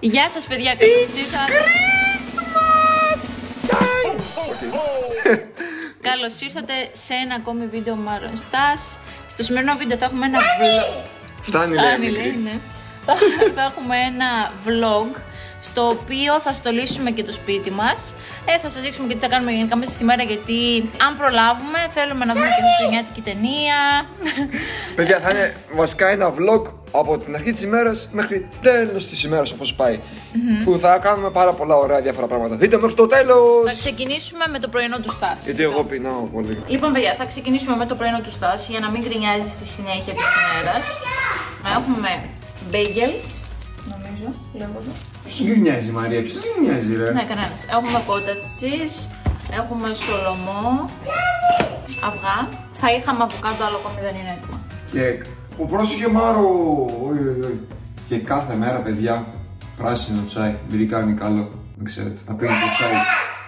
Γεια σας παιδιά, καλώς ήρθατε. Καλώς ήρθατε σε ένα ακόμη βίντεο Maron Stas. Στο σημερινό βίντεο θα έχουμε ένα vlog. Φτάνει λέει, ναι. Θα έχουμε ένα vlog στο οποίο θα στολίσουμε και το σπίτι μας. Θα σας δείξουμε και τι θα κάνουμε γενικά μέσα στη μέρα, γιατί αν προλάβουμε θέλουμε να δούμε και χριστουγεννιάτικη ταινία. Παιδιά, θα είναι βασικά ένα vlog από την αρχή της ημέρας μέχρι τέλος της ημέρας, όπως πάει. Που θα κάνουμε πάρα πολλά ωραία διάφορα πράγματα. Δείτε μέχρι το τέλος! Θα ξεκινήσουμε με το πρωινό του Στάση. Γιατί εγώ πεινάω πολύ. Λοιπόν, παιδιά, θα ξεκινήσουμε με το πρωινό του Στάση για να μην γκρινιάζει στη συνέχεια της ημέρας. Έχουμε bagels, νομίζω, λέγονται. Ποιος γκρινιάζει, Μαρία, ποιος γκρινιάζει, ρε? Ναι, κανένας. Έχουμε cottage cheese, έχουμε σολομό, αυγά. Θα είχαμε αβοκάντο, αλλά ακόμη δεν είναι έτοιμα. Και ο πρόσεχε Μάρο! Και κάθε μέρα, παιδιά, πράσινο τσάι, επειδή κάνει καλό. Δεν ξέρετε, να πίνετε τσάι.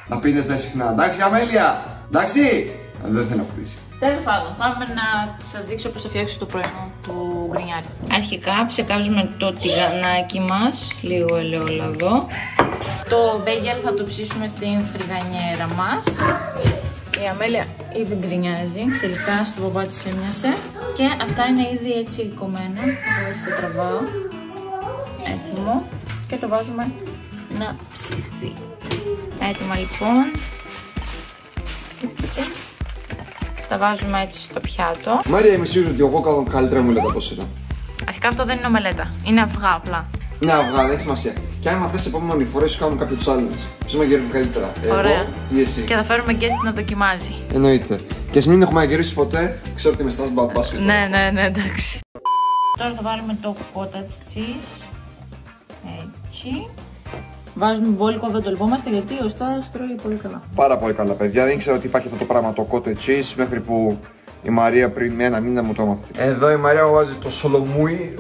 Να πίνετε τσάι συχνά. Εντάξει, Αμέλεια! Εντάξει! Δεν θέλω να πουλήσει. Τέλος πάντων, πάμε να σας δείξω πώς θα φτιάξω το πρωινό του γκρινιάρι. Αρχικά ψεκάζουμε το τηγανάκι μας, λίγο ελαιόλαδο. Το μπέγγελ θα το ψήσουμε στην φρυγανιέρα μας. Η Αμέλεια ήδη γκρινιάζει, τελικά στο μπαμπά της έμοιασε. Και αυτά είναι ήδη έτσι κομμένα, έτσι το τραβάω. Έτοιμο. Και το βάζουμε να ψηθεί. Έτοιμα λοιπόν. Έτσι. Τα βάζουμε έτσι στο πιάτο. Μάρια, είμαι σίγουρη ότι εγώ κάνω καλύτερα μου λέτε πώς ήταν. Αρχικά αυτό δεν είναι ομελέτα, είναι αυγά απλά. Ναι, αυγά, δεν έχει σημασία. Και άμα θες επόμενη φορά σου κάνουμε κάποιο challenge. Ποιος μαγειρεύει καλύτερα, Ωραία. εγώ ή εσύ? Και θα φέρουμε και να δοκιμάζει. Εννοείται. Και ας μην έχουμε μαγειρίσει ποτέ, ξέρω ότι είμαι στάς μπαμπάς. Ναι, εντάξει. Τώρα θα βάλουμε το cottage cheese. Έτσι. Βάζουμε μπόλικο, δεν το λυπόμαστε γιατί ο Στάς τρώει πολύ καλά. Πάρα πολύ καλά, παιδιά. Δεν ήξερα ότι υπάρχει αυτό το πράγμα το cottage cheese μέχρι που η Μαρία πριν ένα μήνα μου το έμαθε. Εδώ η Μαρία βάζει το σολομούι.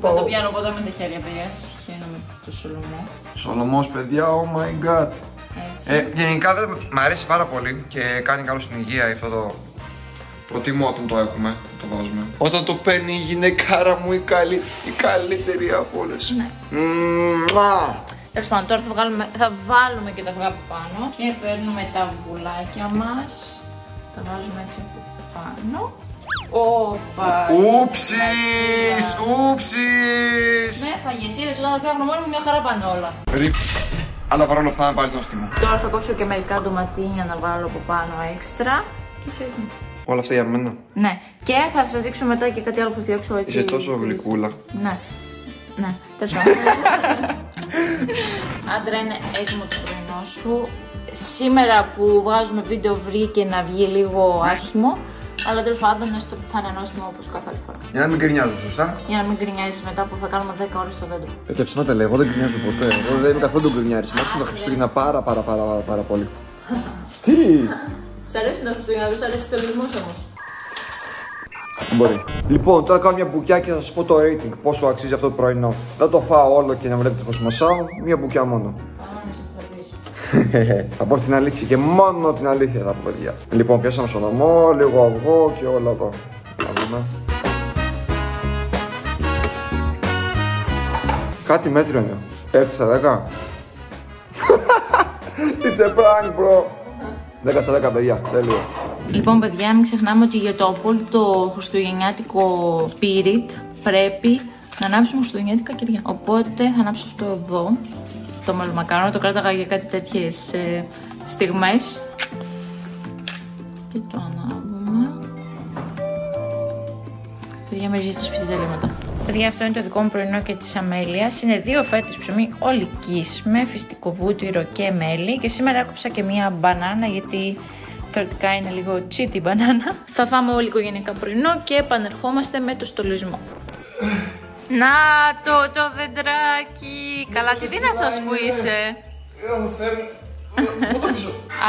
Δεν το πιάνω ποτέ με τα χέρια, παιδιά. Συχαίνομαι το σολομό. Σολομός, παιδιά, oh my god. Έτσι. Γενικά μου αρέσει πάρα πολύ και κάνει καλό στην υγεία αυτό το. Προτιμώ όταν το έχουμε, το βάζουμε. Όταν το παίρνει η γυναικάρα μου η καλύτερη από όλες. Ναι. Τέλος πάντων, τώρα θα βάλουμε και τα αυγά από πάνω και παίρνουμε τα αυγουλάκια μας. Τα βάζουμε έτσι από πάνω. Όπα! Ούψις! Ναι, φαγεσίδες, όταν τα φτιάχνω μόνοι μου μια χαρά πάνε όλα. Αλλά παρόλα αυτά είναι πάλι νόστιμο. Τώρα θα κόψω και μερικά ντοματίνια να βάλω από πάνω έξτρα. Και σε έτοιμο. Όλα αυτά για μένα. Ναι, και θα σας δείξω μετά και κάτι άλλο που θα φτιάξω έτσι. Είσαι τόσο γλυκούλα. Ναι, τέλος πάντων. Άντρα, είναι έτοιμο το πρωινό σου. Σήμερα που βγάζουμε βίντεο βρήκε να βγει λίγο άσχημο, αλλά τέλος πάντων θα είναι νόστιμο όπως κάθε άλλη φορά. Για να μην γκρινιάζω, σωστά. Για να μην γκρινιάζεις μετά που θα κάνουμε 10 ώρες στο δέντρο. Ψέματα λέει, εγώ δεν γκρινιάζω ποτέ. Εγώ δεν είμαι καθόλου γκρινιάρης. Μ' αρέσουν τα Χριστούγεννα πάρα πολύ. Τι! Σ' αρέσουν τα Χριστούγεννα, δεν σ' αρέσει ο στολισμός όμως? Μπορεί. Λοιπόν, τώρα κάνω μια μπουκιά και θα σας πω το rating. Πόσο αξίζει αυτό το πρωινό. Δεν το φάω όλο και να βλέπετε πως μασάω. Μια μπουκιά μόνο. Θα πω την αλήθεια και μόνο την αλήθεια θα πω, παιδιά. Λοιπόν, πιάσαμε σολομό, λίγο αυγό και όλα εδώ. Να δούμε. Κάτι μέτριο είναι. 6 στα 10. It's a prank, bro. 10 στα 10, παιδιά. Τέλειο. Λοιπόν, παιδιά, μην ξεχνάμε ότι για το απόλυτο χριστουγεννιάτικο spirit πρέπει να ανάψουμε χριστουγεννιάτικα κεριά. Οπότε θα ανάψω αυτό εδώ. Το μελομακάρονο, το κράταγα για κάτι τέτοιες στιγμές. Και το ανάβουμε. Παιδιά, με ριζεί το σπίτι τελείωματα. Παιδιά, αυτό είναι το δικό μου πρωινό και της Αμέλειας. Είναι 2 φέτες ψωμί ολικής με φυστικό βούτυρο και μέλι. Και σήμερα έκοψα και μία μπανάνα γιατί θεωρητικά είναι λίγο τσίτι μπανάνα. Θα φάμε όλοι οικογενειακά πρωινό και επανερχόμαστε με το στολισμό. Να το δεντράκι. Καλά, τι δυνατός που είσαι.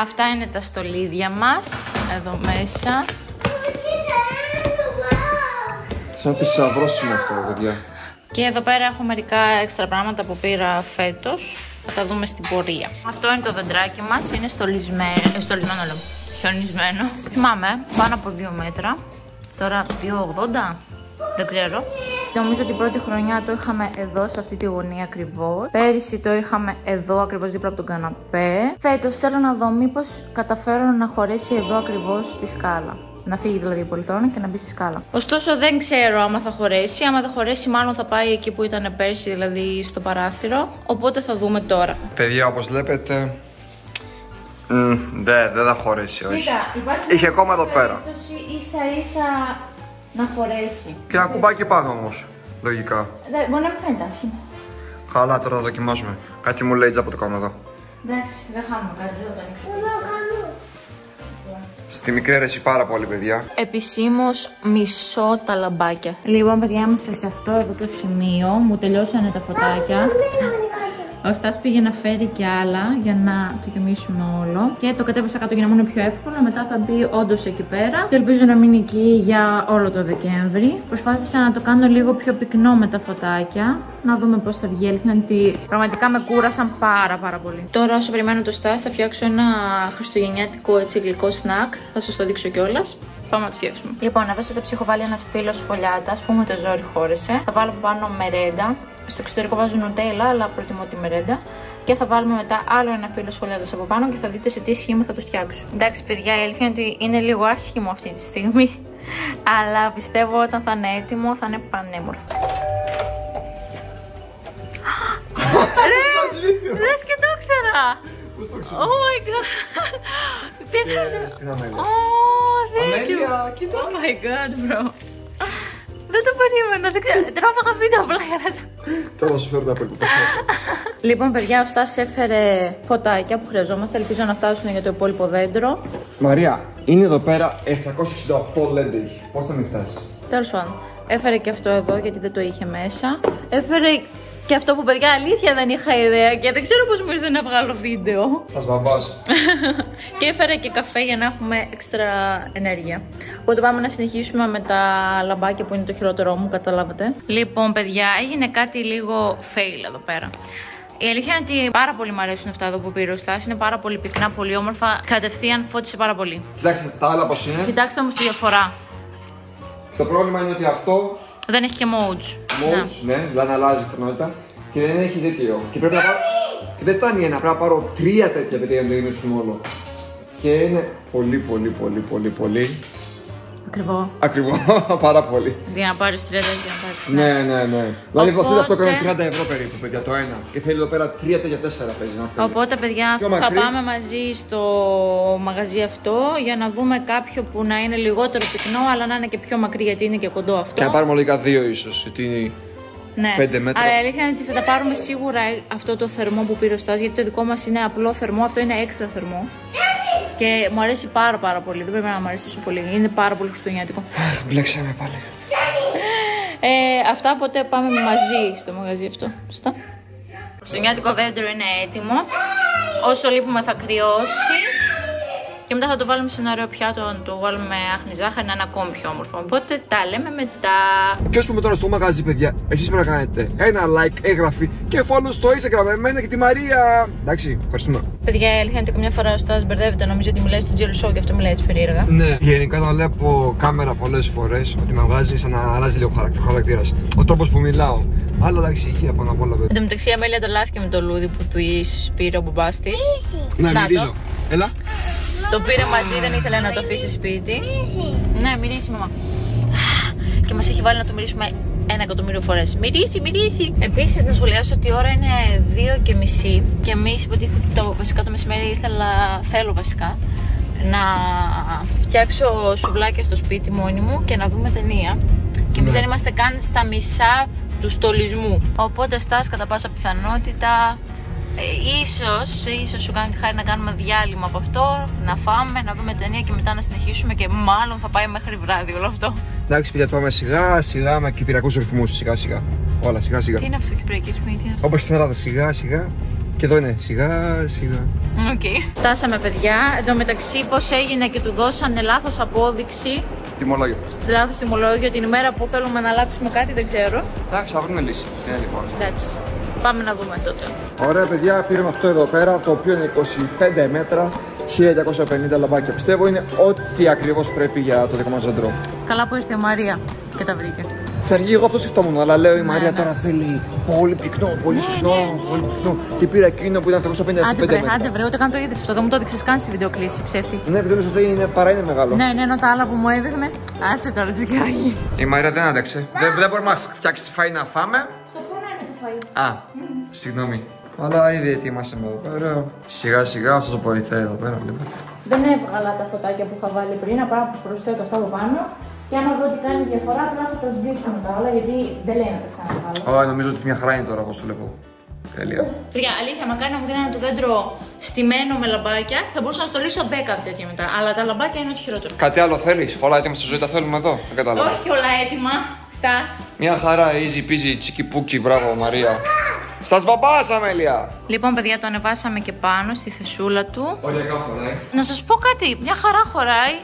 Αυτά είναι τα στολίδια μας. Εδώ μέσα. Σαν θησαυρός είναι αυτό, παιδιά. Και εδώ πέρα έχω μερικά έξτρα πράγματα που πήρα φέτος. Θα τα δούμε στην πορεία. Αυτό είναι το δεντράκι μας. Είναι στολισμένο, λέω. Χιονισμένο. Θυμάμαι, πάνω από 2 μέτρα. Τώρα 2,80. Δεν ξέρω. Νομίζω ότι την πρώτη χρονιά το είχαμε εδώ, σε αυτή τη γωνία ακριβώς. Πέρυσι το είχαμε εδώ, ακριβώς δίπλα από τον καναπέ. Φέτος θέλω να δω μήπως καταφέρω να χωρέσει εδώ ακριβώς στη σκάλα. Να φύγει δηλαδή η πολυθρόνα και να μπει στη σκάλα. Ωστόσο δεν ξέρω άμα θα χωρέσει. Άμα δεν χωρέσει, μάλλον θα πάει εκεί που ήταν πέρσι, δηλαδή στο παράθυρο. Οπότε θα δούμε τώρα. Παιδιά, όπως βλέπετε. Δεν θα χωρέσει, όχι. Κοίτα, υπάρχει. Είχε ακόμα εδώ πέρα. Ίσα ίσα να χωρέσει. Και ένα κουμπάκι πάνω όμως. Λογικά. Μπορεί να μην φαίνεται άσχημα. Καλά, τώρα θα δοκιμάσουμε. Κάτι μου λέει τζάπα το κάνω εδώ. Εντάξει, δεν χάνουμε κάτι, δεν θα το ανοίξουμε. Στη μικρή αίρεση πάρα πολύ, παιδιά. Επισήμως μισώ τα λαμπάκια. Λοιπόν, παιδιά, είμαστε σε αυτό εδώ το σημείο. Μου τελειώσανε τα φωτάκια. Ο Στάς πήγε να φέρει και άλλα για να το γεμίσουμε όλο. Και το κατέβασα κάτω για να μου είναι πιο εύκολο. Μετά θα μπει όντως εκεί πέρα. Και ελπίζω να μείνει εκεί για όλο το Δεκέμβρη. Προσπάθησα να το κάνω λίγο πιο πυκνό με τα φωτάκια. Να δούμε πώς θα βγει. Αλήθεια είναι ότι πραγματικά με κούρασαν πάρα πολύ. Τώρα, όσο περιμένω το Στάς, θα φτιάξω ένα χριστουγεννιάτικο έτσι γλυκό σνακ. Θα σας το δείξω κιόλας. Πάμε να το φτιάξουμε. Λοιπόν, εδώ στο ταψί έχω βάλει ένα σπήλο φωλιάτας που με το ζόρι χώρισε. Θα βάλω από πάνω μερέντα. Στο εξωτερικό βάζω νουτέλα, αλλά προτιμώ τη μερέντα. Και θα βάλουμε μετά άλλο ένα φύλλο φωλιάτας από πάνω και θα δείτε σε τι σχήμα θα το φτιάξω. Εντάξει, παιδιά, η αλήθεια είναι ότι είναι λίγο άσχημο αυτή τη στιγμή. Αλλά πιστεύω όταν θα είναι έτοιμο θα είναι πανέμορφο. Λες και το ήξερα! Πώς το ξέρεις? Oh my god! Τι έκανες? Στην Αμέλεια. Αμέλεια, κοίτα! Oh my god, bro! Δεν το περίμενα, δεν ξέρω. Τράβαγα βίντεο απλά για να. Τώρα θα σου φέρω τα απελπικά. Λοιπόν, παιδιά, ο Στάς έφερε φωτάκια που χρειαζόμαστε. Ελπίζω να φτάσουν για το υπόλοιπο δέντρο. Μαρία, είναι εδώ πέρα 768 λέντε. Πώς θα μην φτάσει? Τέλος πάντων. Έφερε και αυτό εδώ γιατί δεν το είχε μέσα. Έφερε και αυτό που, παιδιά, αλήθεια δεν είχα ιδέα και δεν ξέρω πώς μου ήρθε να βγάλω βίντεο. Θα σβαμπάς. Και έφερε και καφέ για να έχουμε έξτρα ενέργεια. Οπότε πάμε να συνεχίσουμε με τα λαμπάκια που είναι το χειρότερό μου, καταλάβατε. Λοιπόν, παιδιά, έγινε κάτι λίγο fail εδώ πέρα. Η αλήθεια είναι ότι πάρα πολύ μου αρέσουν αυτά εδώ που πήρε ο Στάς. Είναι πάρα πολύ πυκνά, πολύ όμορφα. Κατευθείαν φώτισε πάρα πολύ. Κοιτάξτε τα άλλα πώς είναι. Κοιτάξτε όμως τη διαφορά. Το πρόβλημα είναι ότι αυτό. Δεν έχει και modes. Ναι, δηλαδή αλλάζει η φρονότητα. Και δεν έχει τέτοιο. Και πρέπει να πάρω. Και δεν φτάνει ένα, πρέπει να πάρω 3 τέτοια παιδιά για να το γεμίσουμε όλο. Και είναι πολύ. Ακριβό, πάρα πολύ. Για να πάρεις 30 και να πάρεις. Ναι. Δηλαδή υποθέτει αυτό κάνει 30 ευρώ περίπου, παιδιά, το ένα. Και θέλει εδώ πέρα 3 τέτοια 4 παίζει να φέρει. Οπότε, παιδιά, θα πάμε μαζί στο μαγαζί αυτό για να δούμε κάποιο που να είναι λιγότερο πυκνό, αλλά να είναι και πιο μακρύ γιατί είναι και κοντό αυτό. Και να πάρουμε λογικά 2 ίσως, γιατί ναι. 5 μέτρα. Αλλά η αλήθεια είναι ότι θα τα πάρουμε σίγουρα αυτό το θερμό που πήρε ο Στάς, γιατί το δικό μας είναι απλό θερμό, αυτό είναι έξτρα θερμό. Και μου αρέσει πάρα πολύ. Δεν πρέπει να μου αρέσει τόσο πολύ. Είναι πάρα πολύ χριστουγεννιάτικο. Μπλέξαμε πάλι. Αυτά, οπότε πάμε μαζί στο μαγαζί αυτό. Σωστά. Το χριστουγεννιάτικο δέντρο είναι έτοιμο. Όσο λείπουμε θα κρυώσει. Και μετά θα το βάλουμε σε ένα ωραίο πιάτο, να το βάλουμε με άχνη ζάχαρη, να είναι ακόμη πιο όμορφο. Οπότε τα λέμε μετά. Και όσο πούμε τώρα στο μαγαζί, παιδιά, εσείς πρέπει να κάνετε ένα like, εγγραφή και follow στο Instagram, εμένα και τη Μαρία. Εντάξει, ευχαριστούμε. Παιδιά, η αλήθεια είναι ότι καμιά φορά ο Στάς μπερδεύεται, νομίζω ότι μιλάει στο Jelly Show και αυτό μιλάει έτσι περίεργα. Ναι, γενικά το λέω από κάμερα πολλές φορές ότι με βγάζει σαν να αλλάζει λίγο χαρακτήρας. Ο τρόπος που μιλάω. Αλλά εντάξει, υγεία πάνω απ' όλα, βέβαια. Εν τω μεταξύ, η Αμέλεια τρελάθηκε με το λούδι που του πήρε ο μπαμπάς της. Να μυρίζω. Έλα. Το πήρε μαζί, δεν ήθελε να το αφήσει σπίτι. Ναι, μυρίσει, μαμά. Και μας έχει βάλει να το μυρίσουμε 1 εκατομμύριο φορές. Μυρίσει. Επίσης, να σχολιάσω ότι η ώρα είναι 2:30 και εμείς υποτίθεται βασικά το μεσημέρι θέλω βασικά να φτιάξω σουβλάκια στο σπίτι μόνη μου και να δούμε ταινία. Και εμείς δεν είμαστε καν στα μισά του στολισμού. Οπότε, Στάς, κατά πάσα πιθανότητα, ίσως σου κάνει τη χάρη να κάνουμε διάλειμμα από αυτό, να φάμε, να δούμε ταινία και μετά να συνεχίσουμε και μάλλον θα πάει μέχρι βράδυ όλο αυτό. Εντάξει, παιδιά, το πάμε σιγά με κυπριακούς ρυθμούς, σιγά. Όλα σιγά. Τι είναι αυτό, κυπριακή ρυθμή, τι είναι αυτό? Όπως στην Ελλάδα, σιγά. Και εδώ είναι σιγά. Οκ. Φτάσαμε, παιδιά. Εν τω μεταξύ, πώς έγινε και του δώσανε λάθος απόδειξη. Τιμολόγιο. Λάθος τιμολόγιο την ημέρα που θέλουμε να αλλάξουμε κάτι, δεν ξέρω. Εντάξει, θα βρούμε λύση. Λοιπόν. Εντάξει. Πάμε να δούμε τότε. Ωραία, παιδιά, πήραμε αυτό εδώ πέρα, το οποίο είναι 25 μέτρα, 1250 λαμπάκια. Πιστεύω είναι ό,τι ακριβώς πρέπει για το δικό μας δέντρο. Καλά που ήρθε η Μαρία και τα βρήκε. Στην αρχή εγώ αυτό σκεφτόμουν, αλλά λέω η Μαρία τώρα θέλει πολύ πυκνό, πολύ πυκνό. Και πήρα εκείνο που ήταν 350 μέτρα. Άντε βρε, ούτε καν το είδες αυτό, δεν μου το έδειξες καν στη βιντεοκλήση, ψεύτη. Ναι, επειδή νομίζω ότι παρά είναι μεγάλο. Ναι, ενώ τα άλλα που μου έδειχνες, άσε τώρα τις κυραγίες. Η Μαρία δεν άντεξε. Δεν μπορούμε να φτιάξει φαΐ να φάμε. Στο φούρνο είναι το φαΐ. Α, συγγνώμη. Αλλά ήδη ετοιμάσαμε εδώ πέρα. Σιγά σιγά σας το βοηθάει εδώ πέρα, βλέπετε. Δεν έβγαλα τα φωτάκια που είχα βάλει πριν, απλά προσθέτω αυτά από πάνω. Και άμα δω ότι κάνει διαφορά, απλά θα τα σβήσω μετά όλα, γιατί δεν λέει να τα ξαναβάλω. Ωραία, νομίζω ότι μια χαρά είναι τώρα, όπως το βλέπω. Τέλεια. Παιδιά, αλήθεια, μακάρι να μου δίνανε το δέντρο στημένο με λαμπάκια, θα μπορούσα να στολίσω 10 τέτοια μετά. Αλλά τα λαμπάκια είναι ό,τι χειρότερο. Κάτι άλλο θέλεις? Όλα έτοιμα στη ζωή τα θέλουμε εδώ. Δεν κατάλαβα. Όχι και όλα έτοιμα. Στας. Μια χαρά, easy peasy, τσίκι πούκι, μπράβο Μαρία. Στας μπαμπάς, Αμέλεια! Λοιπόν, παιδιά, το ανεβάσαμε και πάνω στη θεσούλα του. Οριακά χωράει. Να σας πω κάτι, μια χαρά χωράει.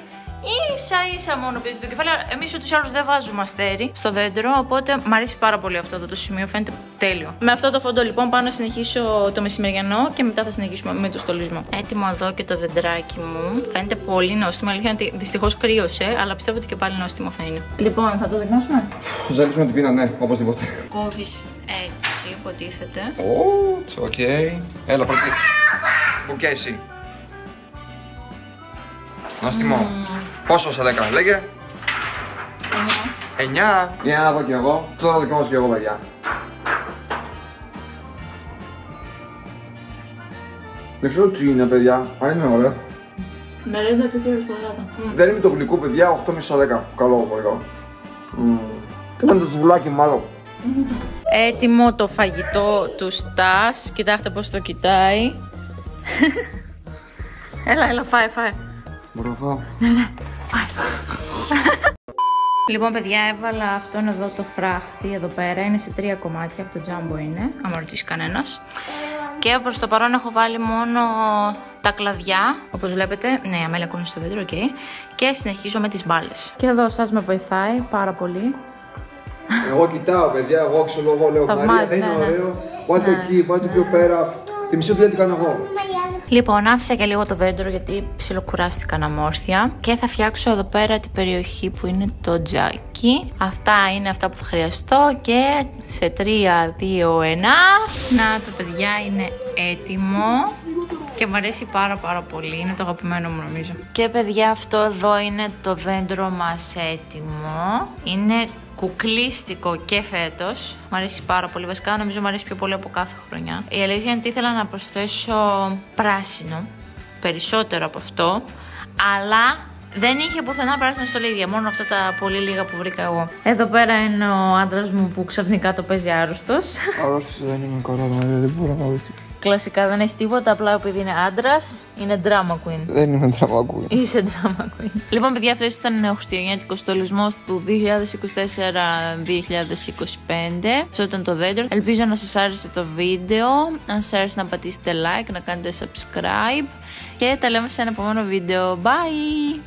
Ίσα μόνο πιέζει το κεφάλι. Εμείς ούτως ή άλλως δεν βάζουμε αστέρι στο δέντρο, οπότε μου αρέσει πάρα πολύ αυτό εδώ το σημείο, φαίνεται τέλειο. Με αυτό το φόντο λοιπόν πάω να συνεχίσω το μεσημεριανό και μετά θα συνεχίσουμε με το στολισμό. Έτοιμο εδώ και το δεντράκι μου. Φαίνεται πολύ νόστιμο, αλήθεια είναι ότι δυστυχώς κρύωσε, αλλά πιστεύω ότι και πάλι νόστιμο θα είναι. Λοιπόν, θα το δοκιμάσουμε. Ζαλίσουμε την πείνα, ναι, οπωσδήποτε. Κόβεις έτσι, υποτίθεται. Οκ. Έλα, πρώτη. Μπουκέσι. Νόστιμο. Πόσο σε 10, λέγε. 9. Για να δω κι εγώ. Τώρα δοκιμάσω κι εγώ, παιδιά. Δεν ξέρω τι είναι, παιδιά. Αν είναι ωραία. Μερίδα και χειροσφολάτα. Δεν είναι το γλυκό, παιδιά. 8,5 10. Καλό, πολύ καλό. Κάνε το τσουβουλάκι, μάλλον. Έτοιμο το φαγητό του Στας. Κοιτάξτε πώς το κοιτάει. Έλα, φάε. Μπορώ να φάω. Ναι, φάε. Λοιπόν, παιδιά, έβαλα αυτόν εδώ το φράχτη εδώ πέρα. Είναι σε 3 κομμάτια, από το τζάμπο είναι, άμα ρωτήσει κανένας. Και προς το παρόν έχω βάλει μόνο τα κλαδιά, όπως βλέπετε. Ναι, η Αμέλεια κούνει στο δέντρο, ok. Και συνεχίζω με τις μπάλες. Και εδώ σας με βοηθάει πάρα πολύ. Εγώ κοιτάω, παιδιά, εγώ αξιολογώ, λέω Μαρία, δεν είναι ωραίο. Βάλτε το εκεί, βάλτε το πιο πέρα. Τη μισή δουλειά την κάνω εγώ. Λοιπόν, άφησα και λίγο το δέντρο γιατί ψιλοκουράστηκαν αμόρφια. Και θα φτιάξω εδώ πέρα την περιοχή που είναι το τζάκι. Αυτά είναι αυτά που θα χρειαστώ και σε 3, 2, 1. Να το, παιδιά, είναι έτοιμο. Και μου αρέσει πάρα πολύ, είναι το αγαπημένο μου νομίζω. Και παιδιά, αυτό εδώ είναι το δέντρο μας έτοιμο. Είναι κουκλίστικο και φέτος. Μου αρέσει πάρα πολύ, βασικά νομίζω μου αρέσει πιο πολύ από κάθε χρονιά. Η αλήθεια είναι ότι ήθελα να προσθέσω πράσινο, περισσότερο από αυτό, αλλά δεν είχε πουθενά πράσινο στολίδια, μόνο αυτά τα πολύ λίγα που βρήκα εγώ. Εδώ πέρα είναι ο άντρας μου που ξαφνικά το παίζει άρρωστος. Άρρωστος δεν είμαι, καλά, δεν μπορώ να βοηθήσω. Κλασικά δεν έχει τίποτα, απλά επειδή είναι άντρας, είναι drama queen. Δεν είμαι drama queen. Είσαι drama queen. Λοιπόν, παιδιά, αυτό ήταν ο χριστουγεννιάτικος στολισμός του 2024-2025. Αυτό ήταν το δέντρο. Ελπίζω να σας άρεσε το βίντεο. Αν σας άρεσε να πατήσετε like, να κάνετε subscribe. Και τα λέμε σε ένα επόμενο βίντεο. Bye!